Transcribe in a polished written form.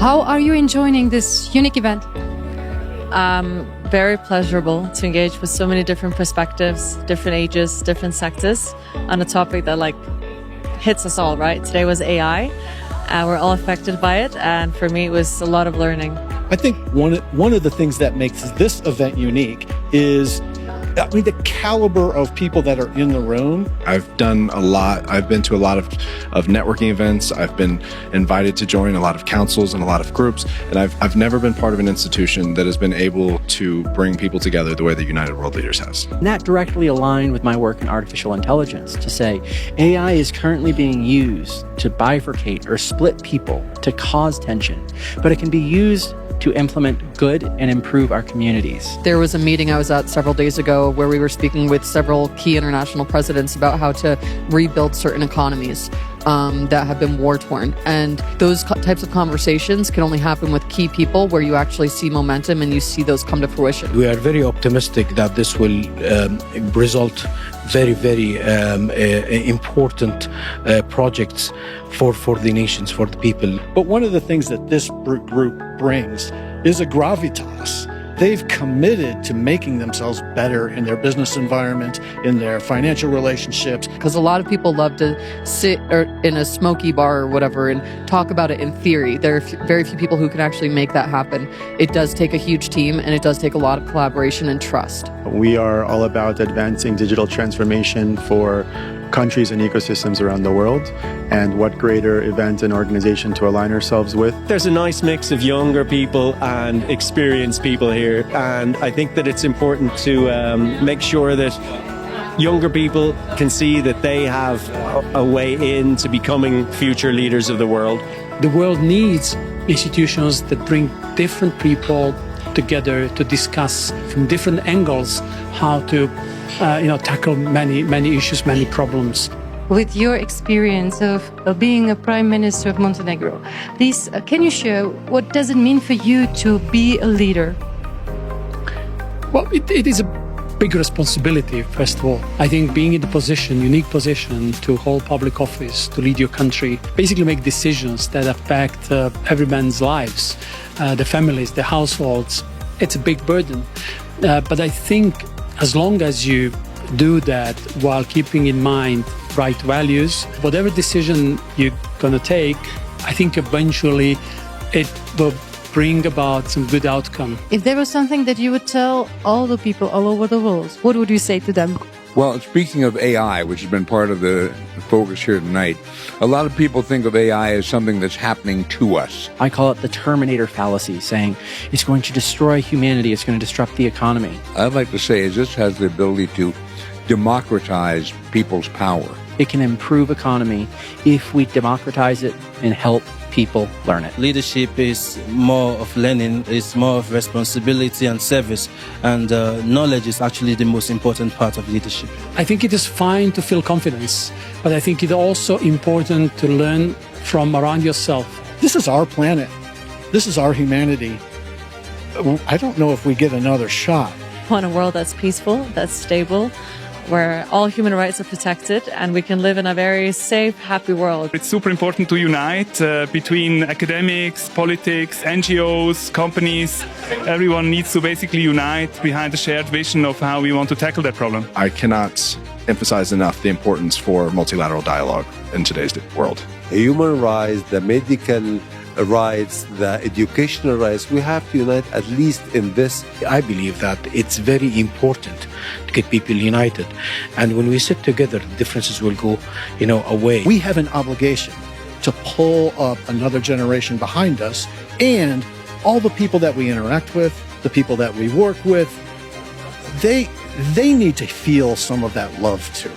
How are you enjoying this unique event? Very pleasurable to engage with so many different perspectives, different ages, different sectors on a topic that hits us all, right? Today was AI. We're all affected by it. And for me, it was a lot of learning. I think one of the things that makes this event unique is the caliber of people that are in the room. I've done a lot. I've been to a lot of networking events. I've been invited to join a lot of councils and a lot of groups. And I've never been part of an institution that has been able to bring people together the way that United World Leaders has. And that directly aligned with my work in artificial intelligence to say AI is currently being used to bifurcate or split people to cause tension, but it can be used to implement good and improve our communities. There was a meeting I was at several days ago where we were speaking with several key international presidents about how to rebuild certain economies that have been war-torn. And those types of conversations can only happen with key people where you actually see momentum and you see those come to fruition. We are very optimistic that this will result very important projects for the nations, for the people. But one of the things that this group brings is a gravitas. They've committed to making themselves better in their business environment, in their financial relationships. Because a lot of people love to sit in a smoky bar or whatever and talk about it in theory. There are very few people who can actually make that happen. It does take a huge team, and it does take a lot of collaboration and trust. We are all about advancing digital transformation for countries and ecosystems around the world, and what greater event and organization to align ourselves with. There's a nice mix of younger people and experienced people here, and I think that it's important to make sure that younger people can see that they have a way into becoming future leaders of the world. The world needs institutions that bring different people together to discuss from different angles how to tackle many issues, many problems. With your experience of being a Prime Minister of Montenegro, please, can you share what does it mean for you to be a leader? Well, it is a big responsibility, first of all. I think being in the unique position to hold public office, to lead your country, basically make decisions that affect every man's lives, the families, the households, it's a big burden. But I think as long as you do that while keeping in mind right values, whatever decision you're going to take, I think eventually it will bring about some good outcome. If there was something that you would tell all the people all over the world, what would you say to them? Well, speaking of AI, which has been part of the focus here tonight, a lot of people think of AI as something that's happening to us. I call it the Terminator fallacy, saying it's going to destroy humanity, it's going to disrupt the economy. I'd like to say is this has the ability to democratize people's power. It can improve economy if we democratize it and help people learn it. Leadership is more of learning, it's more of responsibility and service, and knowledge is actually the most important part of leadership. I think it is fine to feel confidence, but I think it's also important to learn from around yourself. This is our planet. This is our humanity. I don't know if we get another shot. I want a world that's peaceful, that's stable, where all human rights are protected and we can live in a very safe, happy world. It's super important to unite between academics, politics, NGOs, companies. Everyone needs to basically unite behind a shared vision of how we want to tackle that problem. I cannot emphasize enough the importance for multilateral dialogue in today's world. Human rights, the medical rights, the educational rights, we have to unite at least in this. I believe that it's very important to get people united. And when we sit together, the differences will go, away. We have an obligation to pull up another generation behind us, and all the people that we interact with, the people that we work with, they need to feel some of that love too.